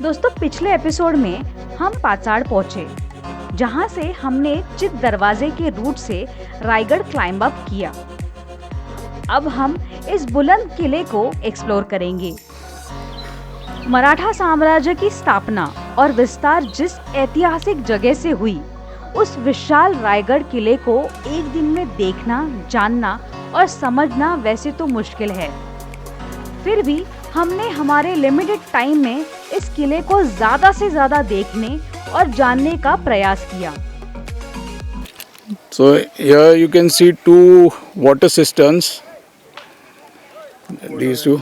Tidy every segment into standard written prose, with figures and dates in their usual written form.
दोस्तों, पिछले एपिसोड में हम पाचाड़ पहुंचे, जहां से हमने चित दरवाजे के रूट से रायगढ़ क्लाइंब अप किया। अब हम इस बुलंद किले को एक्सप्लोर करेंगे। मराठा साम्राज्य की स्थापना और विस्तार जिस ऐतिहासिक जगह से हुई, उस विशाल रायगढ़ किले को एक दिन में देखना, जानना और समझना वैसे तो मुश्किल है, फिर भी हमने हमारे लिमिटेड टाइम में इस किले को ज्यादा से ज्यादा देखने और जानने का प्रयास किया। So here you can see two water cisterns, these two,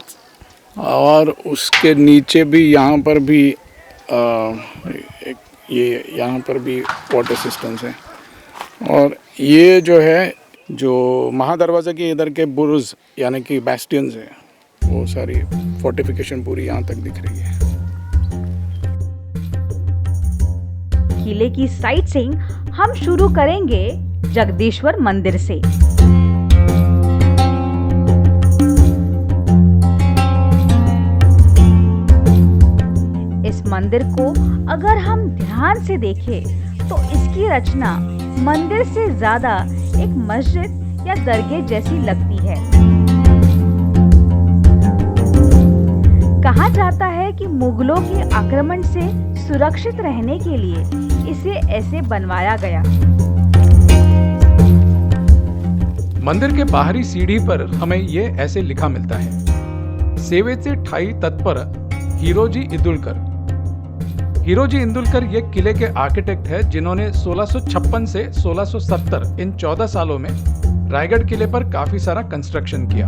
और उसके नीचे भी यहाँ पर भी ये यहाँ पर भी वाटर सिस्टम्स हैं। और ये जो है, जो महादरवाज़ा के इधर के बुर्ज यानी कि बैस्टियंस हैं, वो सारी फोर्टिफिकेशन पूरी यहाँ तक दिख रही है। किले की साइट सीइंग हम शुरू करेंगे जगदीश्वर मंदिर से। इस मंदिर को अगर हम ध्यान से देखें तो इसकी रचना मंदिर से ज्यादा एक मस्जिद या दरगाह जैसी लगती है। कहा जाता है कि मुगलों के आक्रमण से सुरक्षित रहने के लिए इसे ऐसे बनवाया गया। मंदिर के बाहरी सीढ़ी पर हमें ये ऐसे लिखा मिलता है, सेवेचे ठाई तत्पर हीरोजी इंदुलकर। हीरोजी इंदुलकर ये किले के आर्किटेक्ट है, जिन्होंने 1656 से 1670 इन 14 सालों में रायगढ़ किले पर काफी सारा कंस्ट्रक्शन किया।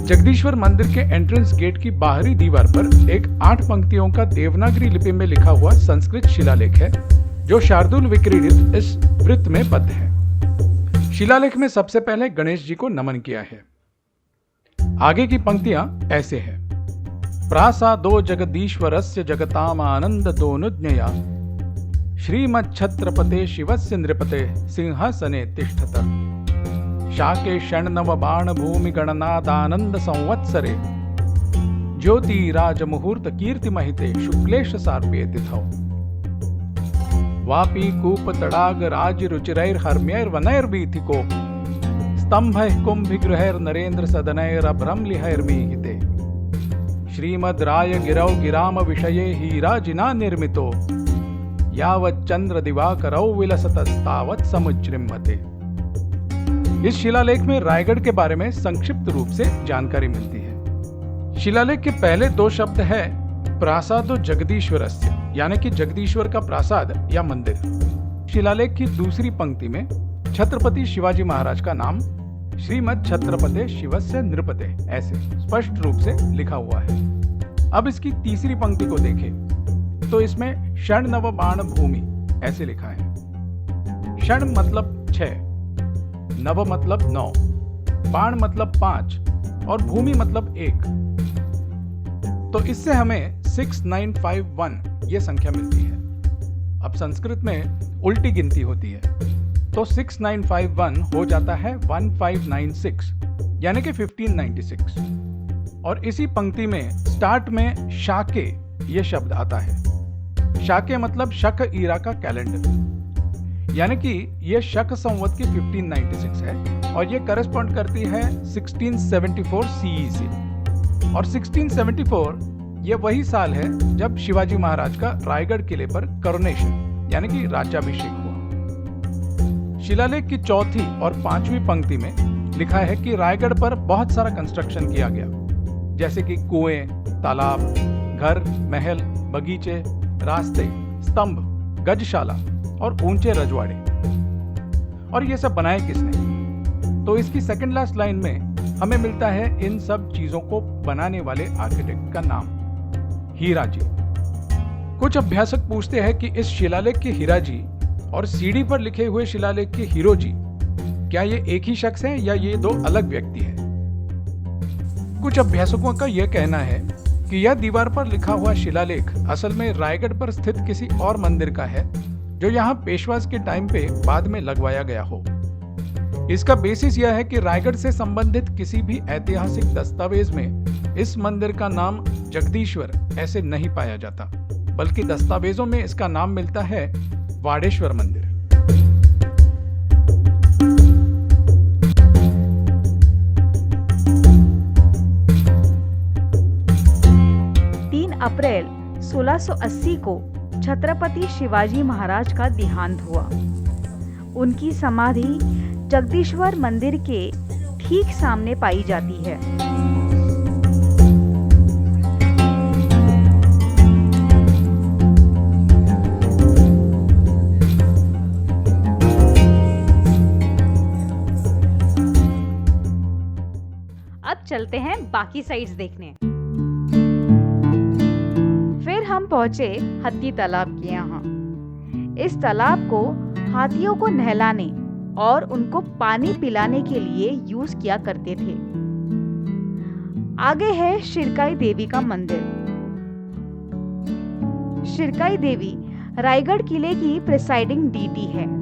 जगदीश्वर मंदिर के एंट्रेंस गेट की बाहरी दीवार पर एक 8 पंक्तियों का देवनागरी लिपि में लिखा हुआ संस्कृत शिलालेख है, जो शार्दुल विक्रीडित इस वृत्त में बद्ध है। शिलालेख में सबसे पहले गणेश जी को नमन किया है। आगे की पंक्तियां ऐसे हैं: प्रासादो जगदीश्वरस्य जगताम आनंदतोनुज्ञया श्रीमच्छत्रपते शिवस्य नृपते सिंहासने तिष्ठत शाके षण्णव बाण भूमि गणनादानंद संवत्सरे ज्योति राज मुहूर्त कीर्ति महिते शुक्लेश सार्प्ये तिथौ वापी कूप तड़ाग राज रुचिरैर हर्म्यैर वनैर बीथिको स्तंभैः कुंभिगृहैर नरेंद्र सदनैर अभ्रमलिहैर्मीहिते श्रीमद् राय गिरौ गिराम विषये हीराजिना निर्मितो यावच्चंद्र दिवाकरौ विलसतस्तावत् समुज्जृम्भते। इस शिलालेख में रायगढ़ के बारे में संक्षिप्त रूप से जानकारी मिलती है। शिलालेख के पहले 2 शब्द है प्रासादो जगदीश्वरस्य, यानी कि जगदीश्वर का प्रासाद या मंदिर। शिलालेख की दूसरी पंक्ति में छत्रपति शिवाजी महाराज का नाम श्रीमद छत्रपते शिवस्य नृपते ऐसे स्पष्ट रूप से लिखा हुआ है। अब इसकी तीसरी पंक्ति को देखें तो इसमें षण्णव बाण भूमि ऐसे लिखा है। षण मतलब 6, नव मतलब 9, बाण मतलब 5 और भूमि मतलब 1। तो इससे हमें 6951 ये संख्या मिलती है। अब संस्कृत में उल्टी गिनती होती है, तो 6951 हो जाता है 1596 यानी कि 1596। और इसी पंक्ति में स्टार्ट में शाके ये शब्द आता है। शाके मतलब शक ईरा का कैलेंडर, यानी कि ये शक संवत की 1596 है और ये करस्पॉन्ड करती है 1674 सीई से। और 1674 ये वही साल है जब शिवाजी महाराज का रायगढ़ किले पर करोनेशन यानी कि राज्याभिषेक हुआ। शिलालेख की चौथी और 5वीं पंक्ति में लिखा है कि रायगढ़ पर बहुत सारा कंस्ट्रक्शन किया गया, जैसे कि कुएं, तालाब, घर, महल, बगीचे, रास्ते, स्तंभ, गजशाला और ऊंचे रजवाड़े। और ये सब बनाए किसने? तो इसकी सेकंड लास्ट लाइन में हमें मिलता है इन सब चीजों को बनाने वाले आर्किटेक्ट का नाम, हीरा जी। कुछ अभ्यासक पूछते हैं कि इस शिलालेख के हीरा जी और सीढ़ी पर लिखे हुए शिलालेख के हीरो जी, क्या ये एक ही शख्स है या ये 2 अलग व्यक्ति हैं? कुछ अभ्यासकों का यह कहना है कि यह दीवार पर लिखा हुआ शिलालेख असल में रायगढ़ पर स्थित किसी और मंदिर का है, जो यहाँ पेशवास के टाइम पे बाद में लगवाया गया हो। इसका बेसिस यह है कि रायगढ़ से संबंधित किसी भी ऐतिहासिक दस्तावेज में इस मंदिर का नाम जगदीश्वर ऐसे नहीं पाया जाता, बल्कि दस्तावेजों में इसका नाम मिलता है वाडेश्वर मंदिर। 3 अप्रैल 1680 को छत्रपति शिवाजी महाराज का देहांत हुआ। उनकी समाधि जगदीश्वर मंदिर के ठीक सामने पाई जाती है। अब चलते हैं बाकी साइड्स देखने। फिर हम पहुंचे हत्ती तालाब के यहाँ। इस तालाब को हाथियों को नहलाने और उनको पानी पिलाने के लिए यूज किया करते थे। आगे है शिरकाई देवी का मंदिर। शिरकाई देवी रायगढ़ किले की प्रिसाइडिंग डीटी है।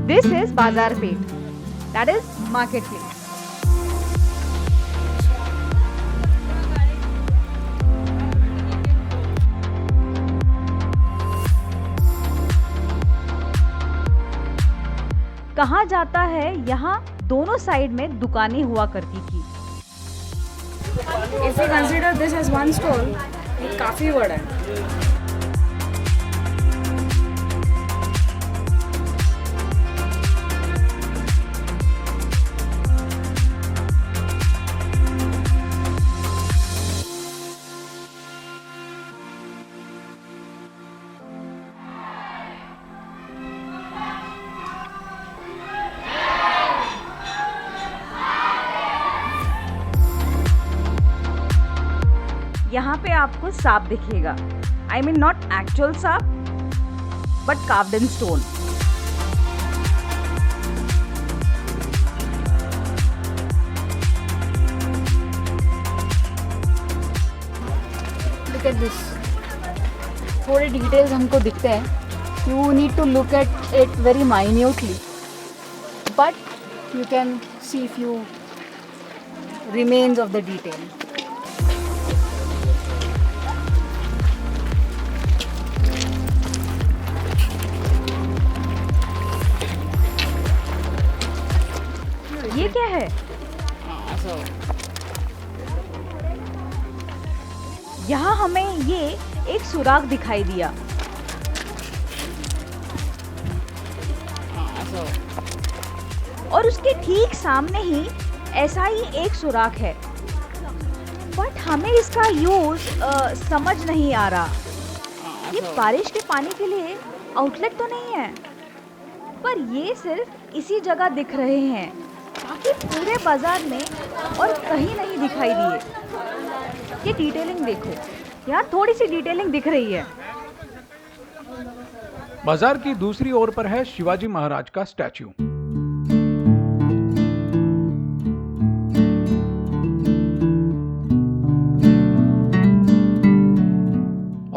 This is Bazar Pet, that is marketplace. कहा जाता है यहाँ दोनों साइड में दुकानें हुआ करती थी। If we consider this as one stall, ये काफी बड़ा है। यहाँ पे आपको सांप दिखेगा। I mean not actual सांप, but carved in stone. Look at this. थोड़े डिटेल्स हमको दिखते हैं। You need to look at it very minutely, but you can see few remains of the detail. ये क्या है? यहाँ हमें ये एक सुराग दिखाई दिया। और उसके ठीक सामने ही ऐसा ही एक सुराग है, बट हमें इसका यूज समझ नहीं आ रहा। ये बारिश के पानी के लिए आउटलेट तो नहीं है, पर ये सिर्फ इसी जगह दिख रहे हैं, बाकी पूरे बाजार में और कहीं नहीं दिखाई दिए। ये डिटेलिंग देखो यार, थोड़ी सी डिटेलिंग दिख रही है। बाजार की दूसरी ओर पर है शिवाजी महाराज का स्टैच्यू।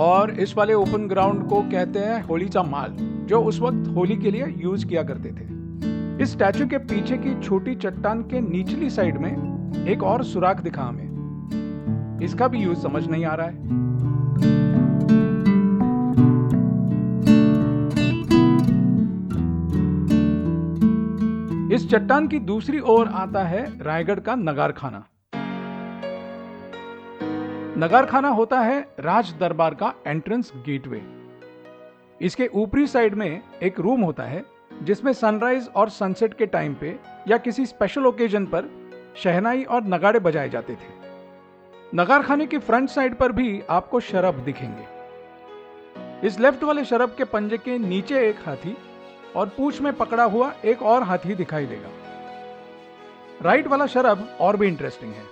और इस वाले ओपन ग्राउंड को कहते हैं होलीचा माल, जो उस वक्त होली के लिए यूज किया करते थे। इस स्टैचू के पीछे की छोटी चट्टान के निचली साइड में एक और सुराग दिखा हमें। इसका भी यूज समझ नहीं आ रहा है। इस चट्टान की दूसरी ओर आता है रायगढ़ का नगारखाना। नगारखाना होता है राज दरबार का एंट्रेंस गेटवे। इसके ऊपरी साइड में एक रूम होता है जिसमें सनराइज और सनसेट के टाइम पे या किसी स्पेशल ओकेजन पर शहनाई और नगाड़े बजाए जाते थे। नगार खाने की फ्रंट साइड पर भी आपको शरब दिखेंगे। इस लेफ्ट वाले शरब के पंजे के नीचे एक हाथी और पूंछ में पकड़ा हुआ एक और हाथी दिखाई देगा। राइट वाला शरब और भी इंटरेस्टिंग है।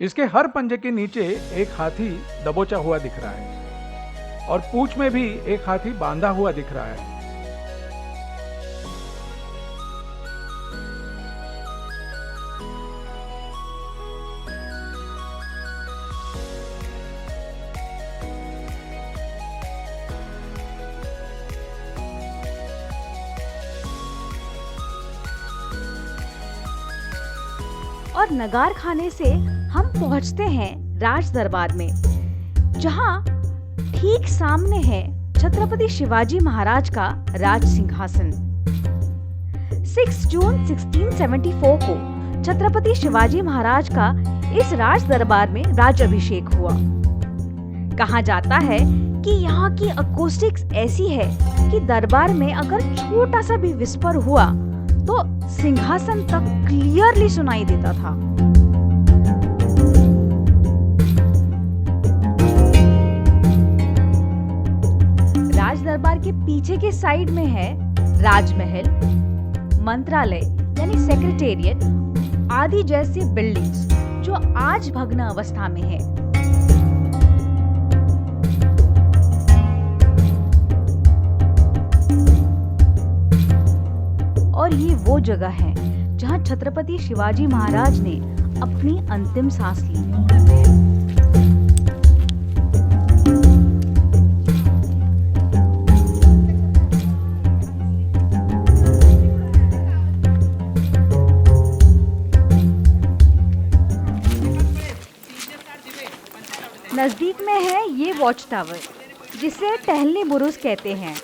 इसके हर पंजे के नीचे एक हाथी दबोचा हुआ दिख रहा है और पूंछ में भी एक हाथी बांधा हुआ दिख रहा है। और नगार खाने से हम पहुंचते हैं राज दरबार में, जहां ठीक सामने है छत्रपति शिवाजी महाराज का राज सिंहासन। 6 जून 1674 को छत्रपति शिवाजी महाराज का इस राज दरबार में राज अभिषेक हुआ। कहा जाता है कि यहाँ की अकोस्टिक्स ऐसी है कि दरबार में अगर छोटा सा भी विस्पर हुआ तो सिंहासन तक क्लियरली सुनाई देता था। राज दरबार के पीछे के साइड में है राजमहल, मंत्रालय यानी सेक्रेटेरिएट आदि जैसी बिल्डिंग्स जो आज भग्न अवस्था में है। और ये वो जगह है जहां छत्रपति शिवाजी महाराज ने अपनी अंतिम सांस ली। नजदीक में है ये वॉच टावर, जिसे टहलनी बुरुज कहते हैं।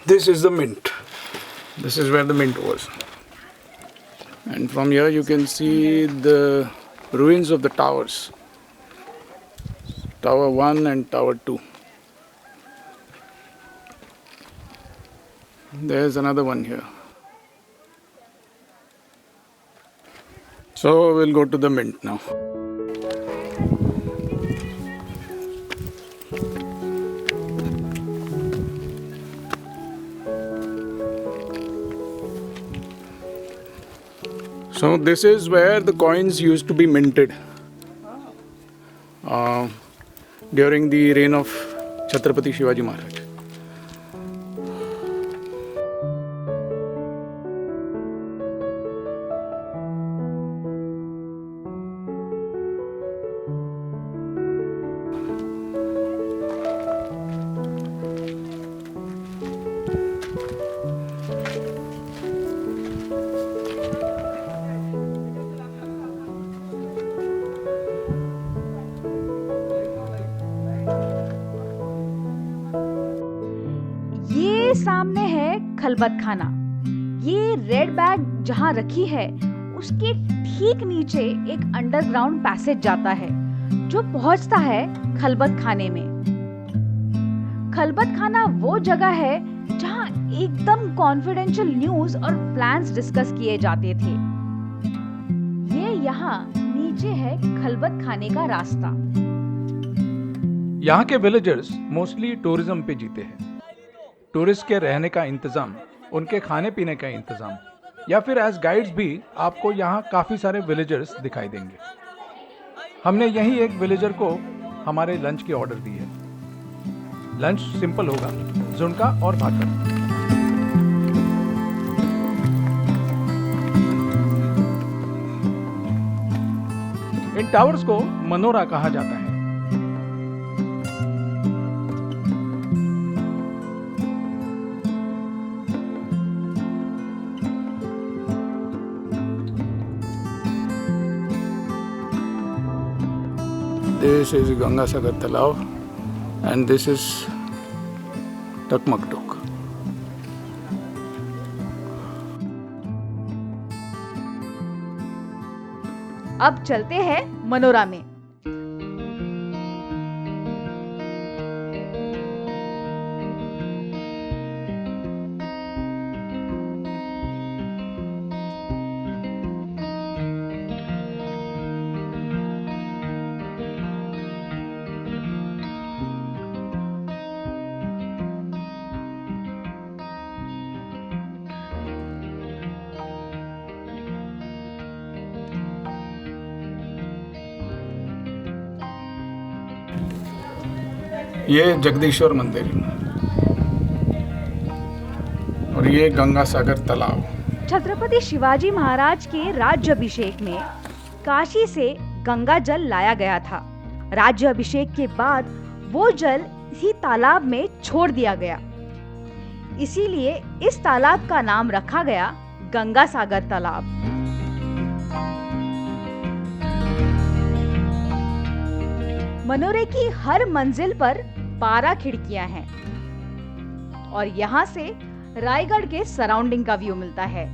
This is the mint. This is where the mint was. And from here you can see the ruins of the towers. Tower 1 and Tower 2. There's another one here. So we'll go to the mint now. So this is where the coins used to be minted during the reign of Chhatrapati Shivaji Maharaj. सामने है खलबत खाना। ये red bag जहां रखी है उसके ठीक नीचे एक अंडरग्राउंड पैसेज जाता है जो पहुंचता है खलबत खाने में। खलबत खाना वो जगह है जहां एकदम कॉन्फिडेंशियल न्यूज और प्लान्स डिस्कस किए जाते थे। ये यहाँ नीचे है खलबत खाने का रास्ता। यहाँ के विलेजर्स मोस्टली टूरिज्म पे जीते हैं। टूरिस्ट के रहने का इंतजाम, उनके खाने पीने का इंतजाम या फिर एज गाइड्स भी आपको यहाँ काफ़ी सारे विलेजर्स दिखाई देंगे। हमने यही एक विलेजर को हमारे लंच की ऑर्डर दी है। लंच सिंपल होगा, जुनका और भाकर। इन टावर्स को मनोरा कहा जाता है। This is Gangasagar Talab and this is Takmaktok. अब चलते हैं मनोरा में। ये जगदीश्वर मंदिर और ये गंगा सागर तालाब। छत्रपति शिवाजी महाराज के राज्याभिषेक में काशी से गंगा जल लाया गया था। राज्याभिषेक के बाद वो जल ही तालाब में छोड़ दिया गया, इसीलिए इस तालाब का नाम रखा गया गंगा सागर तालाब। मनोरे की हर मंजिल पर 12 खिड़कियां हैं और यहाँ से रायगढ़ के सराउंडिंग का व्यू मिलता है।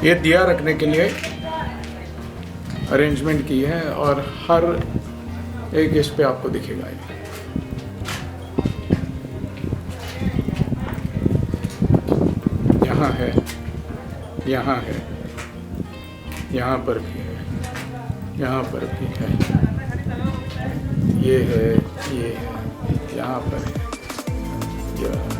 ये दिया रखने के लिए अरेंजमेंट की है और हर एक इस पे आपको दिखेगा ये। यहाँ है, यहाँ है, यहाँ पर भी है, यहाँ पर भी है, ये है, यहाँ पर है, यह।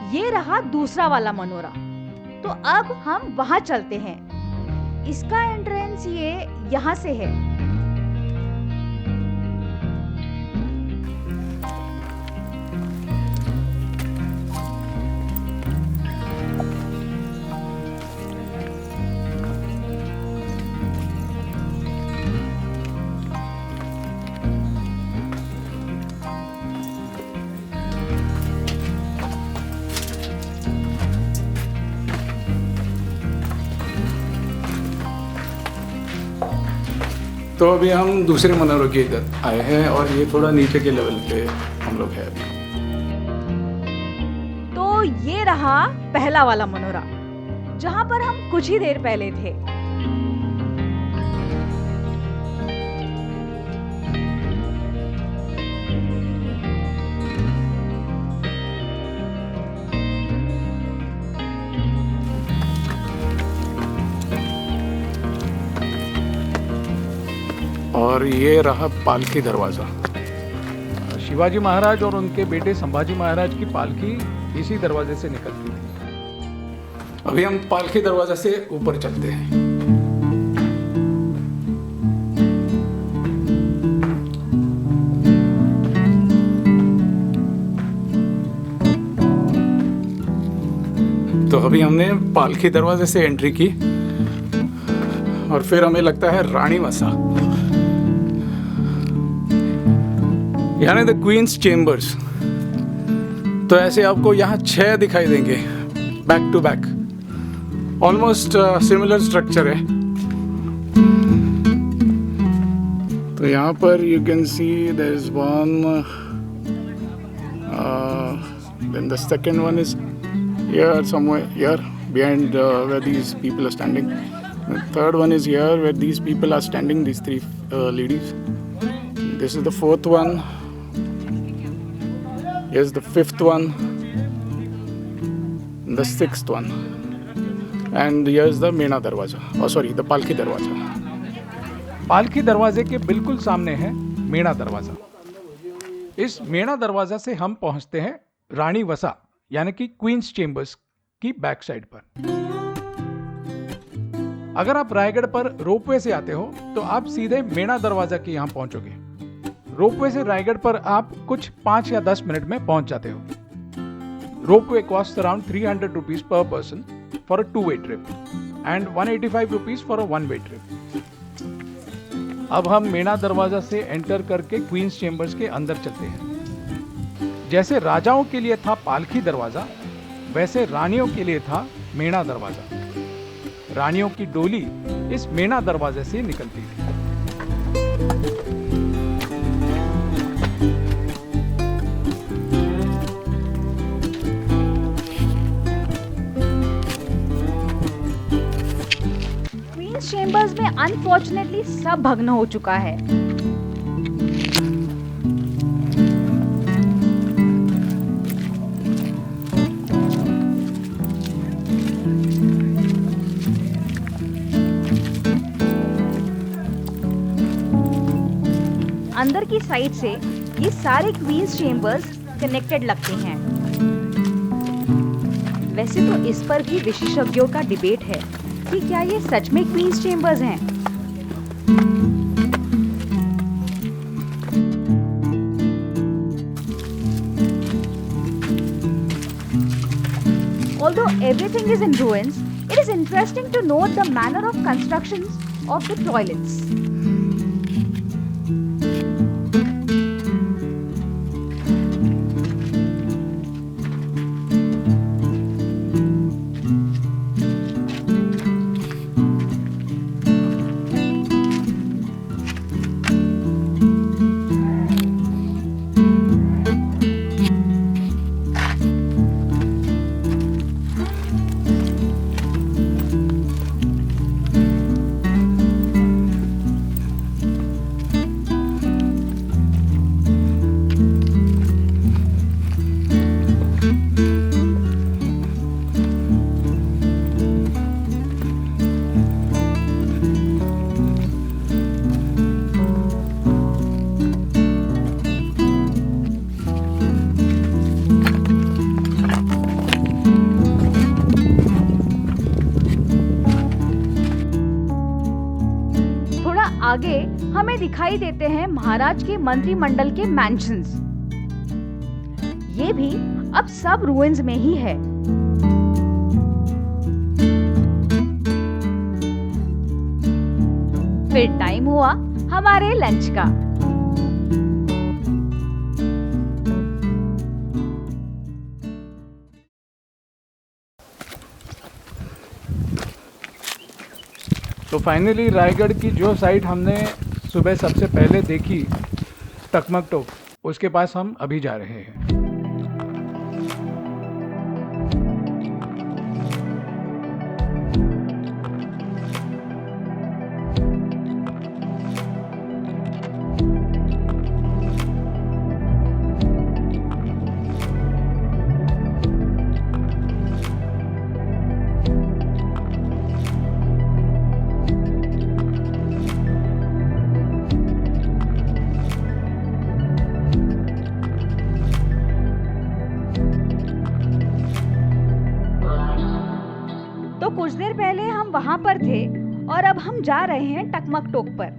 ये रहा दूसरा वाला मनोरा, तो अब हम वहां चलते हैं। इसका एंट्रेंस ये यहाँ से है। तो अभी हम दूसरे मनोरे के इधर आए हैं और ये थोड़ा नीचे के लेवल पे हम लोग हैं अभी। तो ये रहा पहला वाला मनोरा, जहां पर हम कुछ ही देर पहले थे। और ये रहा पालकी दरवाज़ा। शिवाजी महाराज और उनके बेटे संभाजी महाराज की पालकी इसी दरवाजे से निकलती थी। अभी हम पालकी दरवाजा से ऊपर चलते हैं। तो अभी हमने पालकी दरवाजे से एंट्री की और फिर हमें लगता है रानी वसा, यानी द क्वींस चेम्बर्स। तो ऐसे आपको यहाँ 6 दिखाई देंगे back to back, almost similar structure है। तो यहाँ पर you can see there is one, then the second one is here somewhere here behind where these people are standing. The third one is here where these people are standing, these 3 ladies. This is the 4th one. Here's the 5th one, the 6th one, and here's the Mena Darwaza, oh sorry, the Palki Darwaza. पालकी दरवाजे के बिल्कुल सामने है मेणा दरवाजा। इस मेणा दरवाजा से हम पहुंचते हैं रानी वसा यानी कि क्वींस चेम्बर्स की बैक साइड पर। अगर आप रायगढ़ पर रोपवे से आते हो तो आप सीधे मेणा दरवाजा के यहां पहुंचोगे। रोपवे से रायगढ़ पर आप कुछ 5 या 10 मिनट में पहुंच जाते हो। Ropeway cost around 300 rupees per person for a 2-way trip and 185 rupees for a 1-way trip. अब हम मेणा दरवाजा से एंटर करके क्वींस चेम्बर्स के अंदर चलते हैं। जैसे राजाओं के लिए था पालकी दरवाजा, वैसे रानियों के लिए था मेणा दरवाजा। रानियों की डोली इस मेना दरवाजे से निकलती थी। क्वींस चेम्बर्स में अनफॉर्चुनेटली सब भग्न हो चुका है। अंदर की साइड से ये सारे क्वींस चेम्बर्स कनेक्टेड लगते हैं। वैसे तो इस पर भी विशेषज्ञों का डिबेट है कि क्या ये सच में क्वींस चेम्बर्स हैं। Although everything is in ruins, it is interesting to note the manner of constructions of the toilets. आगे हमें दिखाई देते हैं महाराज के मंत्रिमंडल के मैंशंस। ये भी अब सब रुइंस में ही है। फिर टाइम हुआ हमारे लंच का। तो फाइनली रायगढ़ की जो साइट हमने सुबह सबसे पहले देखी, टकमक, उसके पास हम अभी जा रहे हैं। तो कुछ देर पहले हम वहां पर थे और अब हम जा रहे हैं टकमक पर।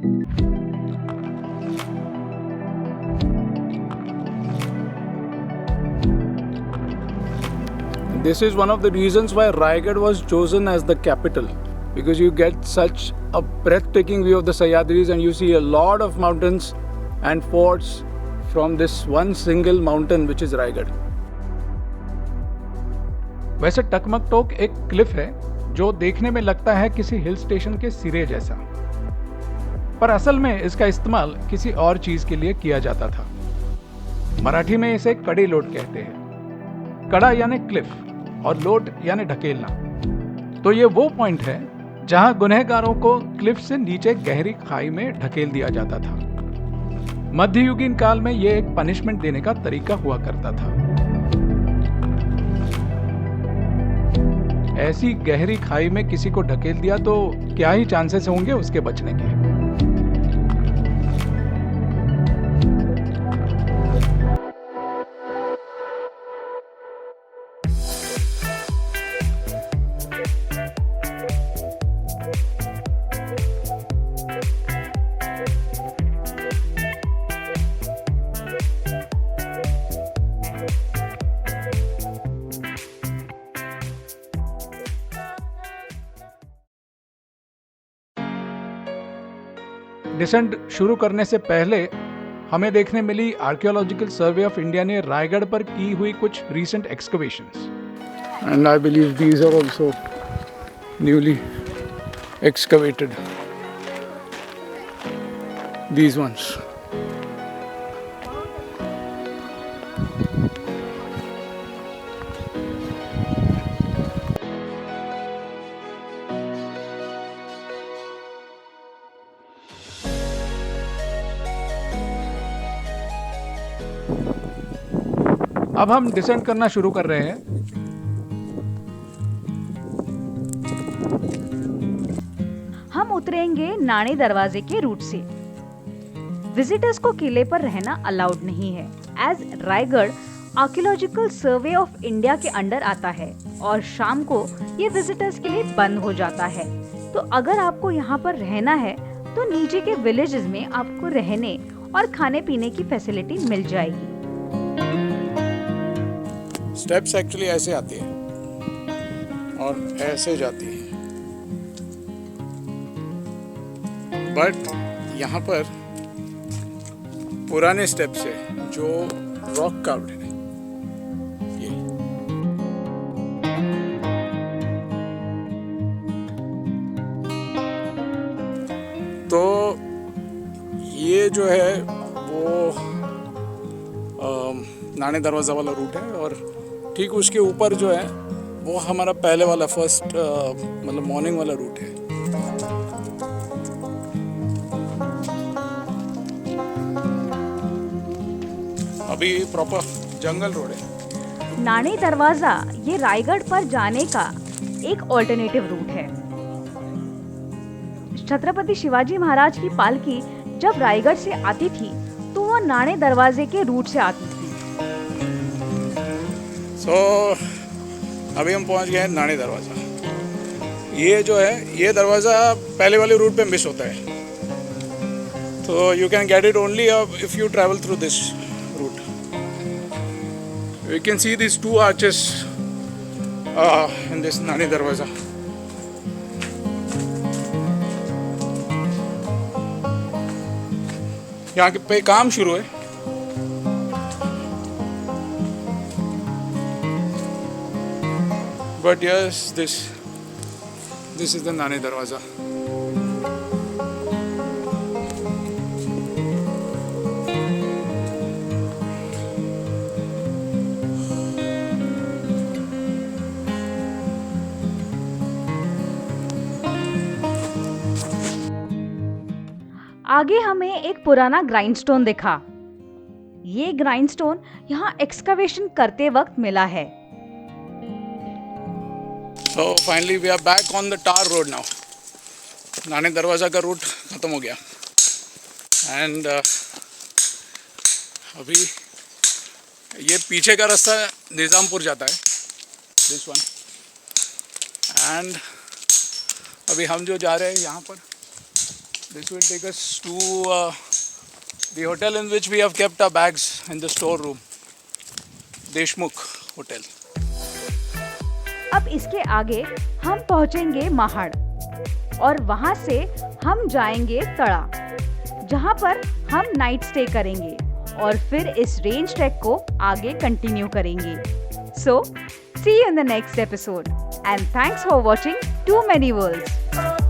This is one of the reasons why Raigad was chosen as the capital, because you get such a breathtaking view of the Sahyadris and you see a lot of mountains and forts from this one single mountain which is Raigad. वैसे टकमक एक Cliff है जो देखने में लगता है किसी hill station के सिरे जैसा, पर असल में इसका इस्तेमाल किसी और चीज के लिए किया जाता था। मराठी में इसे कड़ी लोट कहते हैं। कड़ा यानी क्लिफ और लोट यानी ढकेलना। तो ये वो पॉइंट है जहां गुनहगारों को क्लिफ से नीचे गहरी खाई में ढकेल दिया जाता था। मध्ययुगीन काल में ये एक पनिशमेंट देने का तरीका हुआ करता था। ऐसी गहरी खाई में किसी को ढकेल दिया तो क्या ही चांसेस होंगे उसके बचने के। डिसेंट शुरू करने से पहले हमें देखने मिली आर्कियोलॉजिकल सर्वे ऑफ इंडिया ने रायगढ़ पर की हुई कुछ recent excavations. And I believe these are also newly excavated. These ones. अब हम डिसेंड करना शुरू कर रहे हैं। हम उतरेंगे नाणे दरवाजे के रूट से। विजिटर्स को किले पर रहना अलाउड नहीं है, as Raigad archaeological survey of India के अंडर आता है और शाम को ये विजिटर्स के लिए बंद हो जाता है। तो अगर आपको यहाँ पर रहना है तो नीचे के विलेजेस में आपको रहने और खाने पीने की फैसिलिटी मिल जाएगी। स्टेप्स एक्चुअली ऐसे आती है और ऐसे जाती है, बट यहाँ पर पुराने स्टेप्स है जो रॉक कार्व्ड है। ये तो ये जो है वो नाणे दरवाज़ा वाला रूट है और ठीक उसके ऊपर जो है वो हमारा पहले वाला फर्स्ट मतलब मॉर्निंग वाला रूट है। अभी प्रॉपर जंगल रोड है। नाणे दरवाजा ये रायगढ़ पर जाने का एक ऑल्टरनेटिव रूट है। छत्रपति शिवाजी महाराज की पालकी जब रायगढ़ से आती थी तो वो नाणे दरवाजे के रूट से आती थी। अभी हम पहुंच गए हैं नाणे दरवाज़ा। ये जो है ये दरवाज़ा पहले वाले रूट पे मिस होता है, तो you can get it only if you travel through this route. We can see this 2 arches in this Nane Darwaza. यहाँ पे काम शुरू है। But yes, this is the नाणे दरवाज़ा। आगे हमें एक पुराना ग्राइंडस्टोन दिखा। ये ग्राइंडस्टोन यहाँ एक्सकवेशन करते वक्त मिला है। So finally we are back on the tar road now. नाणे दरवाज़ा का रूट ख़त्म हो गया एंड अभी ये पीछे का रास्ता निज़ामपुर जाता है, दिस वन। एंड अभी हम जो जा रहे हैं यहाँ पर, this will take us to the hotel in which we have kept our bags in the store room, Deshmukh hotel. अब इसके आगे हम पहुंचेंगे महाड़ और वहां से हम जाएंगे तड़ा, जहां पर हम नाइट स्टे करेंगे और फिर इस रेंज ट्रैक को आगे कंटिन्यू करेंगे। So see you in the next episode and thanks for watching too many world's.